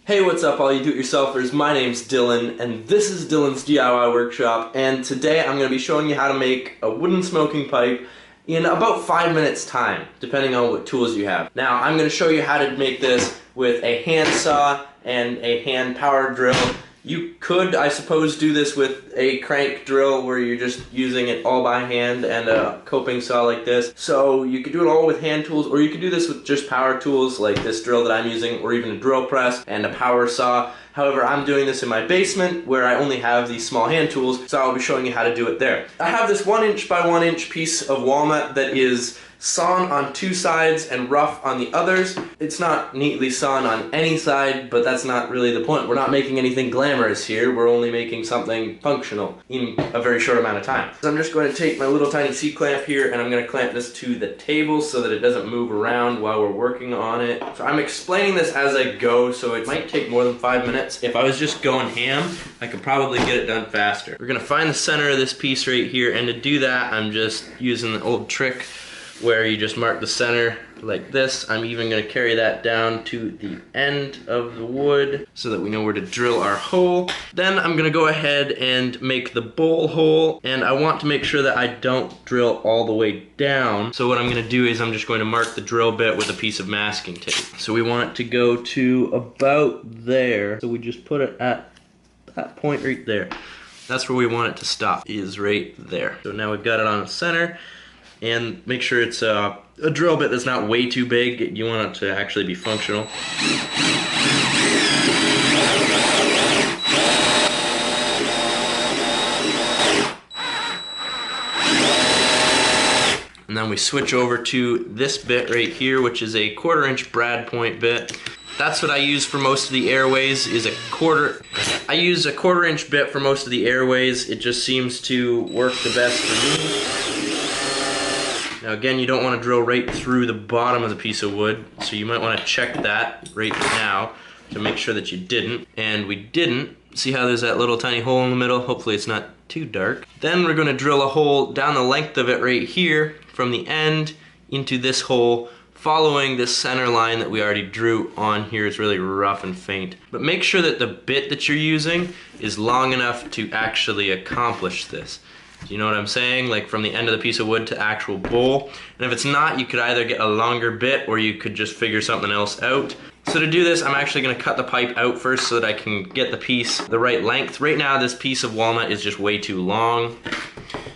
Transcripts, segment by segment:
Hey, what's up all you do-it-yourselfers? My name's Dylan, and this is Dylan's DIY Workshop, and today I'm going to be showing you how to make a wooden smoking pipe in about 5 minutes time, depending on what tools you have. Now, I'm going to show you how to make this with a handsaw and a hand power drill. You could, I suppose, do this with a crank drill where you're just using it all by hand and a coping saw like this. So you could do it all with hand tools, or you could do this with just power tools like this drill that I'm using, or even a drill press and a power saw. However, I'm doing this in my basement where I only have these small hand tools, so I'll be showing you how to do it there. I have this 1 inch by 1 inch piece of walnut that is sawn on 2 sides and rough on the others. It's not neatly sawn on any side, but that's not really the point. We're not making anything glamorous here. We're only making something functional in a very short amount of time. So I'm just going to take my little tiny C-clamp here and I'm going to clamp this to the table so that it doesn't move around while we're working on it. So I'm explaining this as I go, so it might take more than 5 minutes. If I was just going ham, I could probably get it done faster. We're going to find the center of this piece right here, and to do that I'm just using the old trick where you just mark the center like this. I'm even going to carry that down to the end of the wood so that we know where to drill our hole. Then I'm going to go ahead and make the bowl hole, and I want to make sure that I don't drill all the way down. So what I'm going to do is I'm just going to mark the drill bit with a piece of masking tape. So we want it to go to about there. So we just put it at that point right there. That's where we want it to stop, is right there. So now we've got it on the center. And make sure it's a drill bit that's not way too big. You want it to actually be functional. And then we switch over to this bit right here, which is a 1/4 inch brad point bit. That's what I use for most of the airways, is I use a 1/4 inch bit for most of the airways. It just seems to work the best for me. Now again, you don't want to drill right through the bottom of the piece of wood, so you might want to check that right now to make sure that you didn't. And we didn't. See how there's that little tiny hole in the middle? Hopefully it's not too dark. Then we're going to drill a hole down the length of it right here from the end into this hole, following this center line that we already drew on here. It's really rough and faint. But make sure that the bit that you're using is long enough to actually accomplish this. Do you know what I'm saying? Like from the end of the piece of wood to actual bowl. And if it's not, you could either get a longer bit or you could just figure something else out. So to do this, I'm actually going to cut the pipe out first so that I can get the piece the right length. Right now, this piece of walnut is just way too long.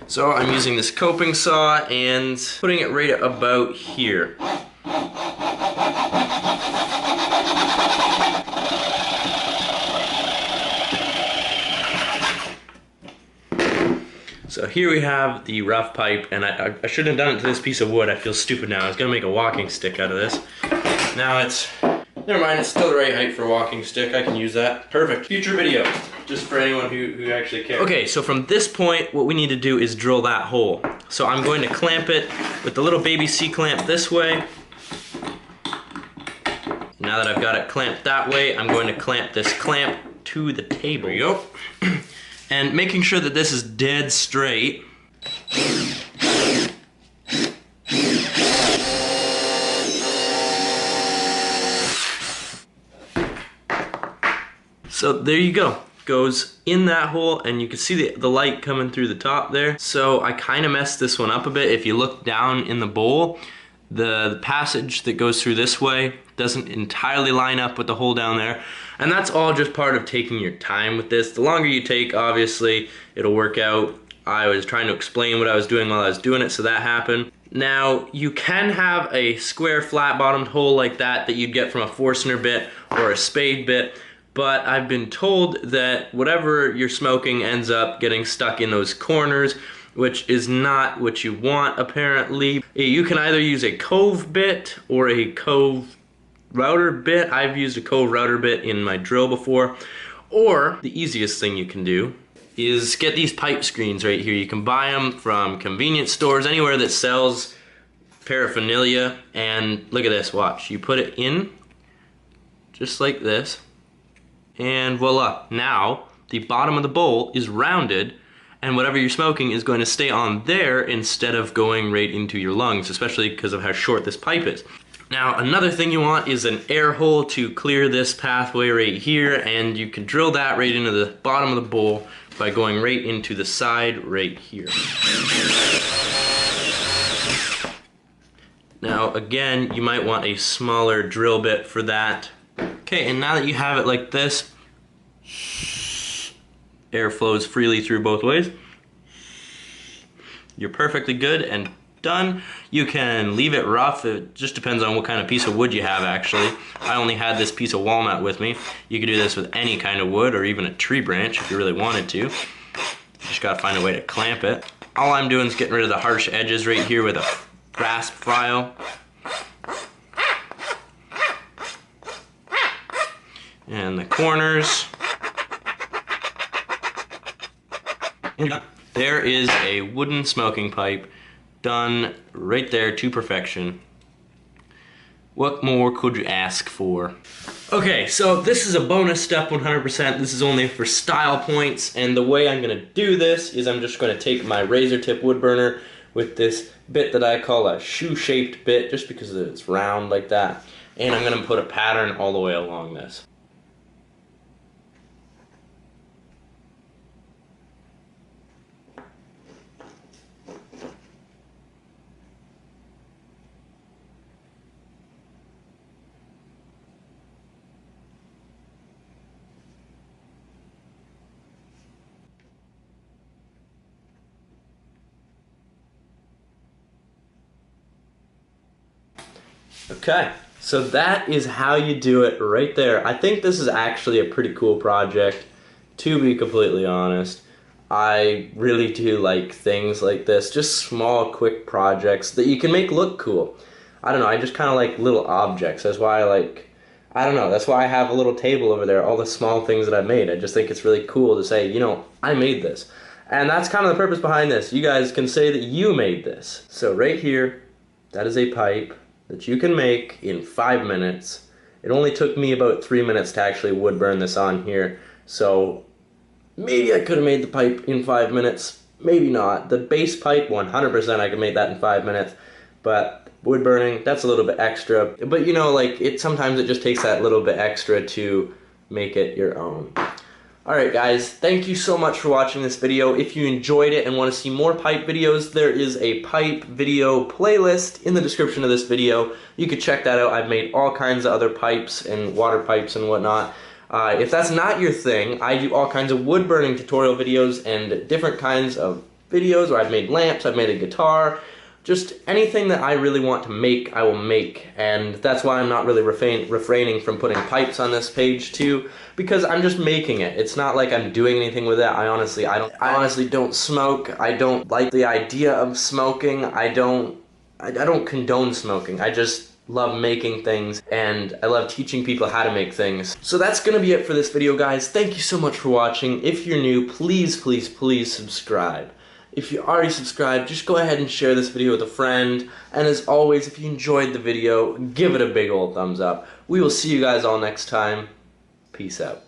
So I'm using this coping saw and putting it right about here. So here we have the rough pipe, and I shouldn't have done it to this piece of wood. I feel stupid now. I was gonna make a walking stick out of this. Now never mind, it's still the right height for a walking stick. I can use that. Perfect. Future video, just for anyone who actually cares. Okay, so from this point, what we need to do is drill that hole. So I'm going to clamp it with the little baby C-clamp this way. Now that I've got it clamped that way, I'm going to clamp this clamp to the table. There you go. And making sure that this is dead straight. So there you go. Goes in that hole, and you can see the light coming through the top there. So I kind of messed this one up a bit. If you look down in the bowl, the passage that goes through this way doesn't entirely line up with the hole down there. And that's all just part of taking your time with this. The longer you take, obviously, it'll work out. I was trying to explain what I was doing while I was doing it, so that happened. Now, you can have a square flat-bottomed hole like that you'd get from a Forstner bit or a spade bit, but I've been told that whatever you're smoking ends up getting stuck in those corners, which is not what you want, apparently. You can either use a cove bit or a cove router bit. I've used a cove router bit in my drill before. Or the easiest thing you can do is get these pipe screens right here. You can buy them from convenience stores, anywhere that sells paraphernalia. And look at this, watch. You put it in just like this, and voila. Now the bottom of the bowl is rounded, and whatever you're smoking is going to stay on there instead of going right into your lungs, especially because of how short this pipe is. Now another thing you want is an air hole to clear this pathway right here, and you can drill that right into the bottom of the bowl by going right into the side right here. Now again, you might want a smaller drill bit for that. Okay, and now that you have it like this, air flows freely through both ways. You're perfectly good and done. You can leave it rough. It just depends on what kind of piece of wood you have, actually. I only had this piece of walnut with me. You could do this with any kind of wood or even a tree branch if you really wanted to. You just gotta find a way to clamp it. All I'm doing is getting rid of the harsh edges right here with a rasp file. And the corners. And there is a wooden smoking pipe done right there to perfection. What more could you ask for? Okay, so this is a bonus step 100%. This is only for style points, and the way I'm gonna do this is I'm just gonna take my razor tip wood burner with this bit that I call a shoe-shaped bit, just because it's round like that, and I'm gonna put a pattern all the way along this. Okay, so that is how you do it right there. I think this is actually a pretty cool project, to be completely honest. I really do like things like this, just small, quick projects that you can make look cool. I don't know, I just kind of like little objects. That's why I don't know, that's why I have a little table over there, all the small things that I've made. I just think it's really cool to say, you know, I made this. And that's kind of the purpose behind this. You guys can say that you made this. So right here, that is a pipe that you can make in 5 minutes. It only took me about 3 minutes to actually wood burn this on here, so maybe I could have made the pipe in 5 minutes, maybe not. The base pipe, 100% I could make that in 5 minutes, but wood burning, that's a little bit extra. But you know, like, sometimes it just takes that little bit extra to make it your own. Alright guys, thank you so much for watching this video. If you enjoyed it and want to see more pipe videos, there is a pipe video playlist in the description of this video. You could check that out. I've made all kinds of other pipes and water pipes and whatnot. If that's not your thing, I do all kinds of wood burning tutorial videos and different kinds of videos where I've made lamps, I've made a guitar. Just anything that I really want to make, I will make, and that's why I'm not really refraining from putting pipes on this page too, because I'm just making it. It's not like I'm doing anything with it. I honestly don't smoke. I don't like the idea of smoking. I don't condone smoking. I just love making things, and I love teaching people how to make things. So that's gonna be it for this video, guys. Thank you so much for watching. If you're new, please, please, please subscribe. If you already subscribed, just go ahead and share this video with a friend. And as always, if you enjoyed the video, give it a big old thumbs up. We will see you guys all next time. Peace out.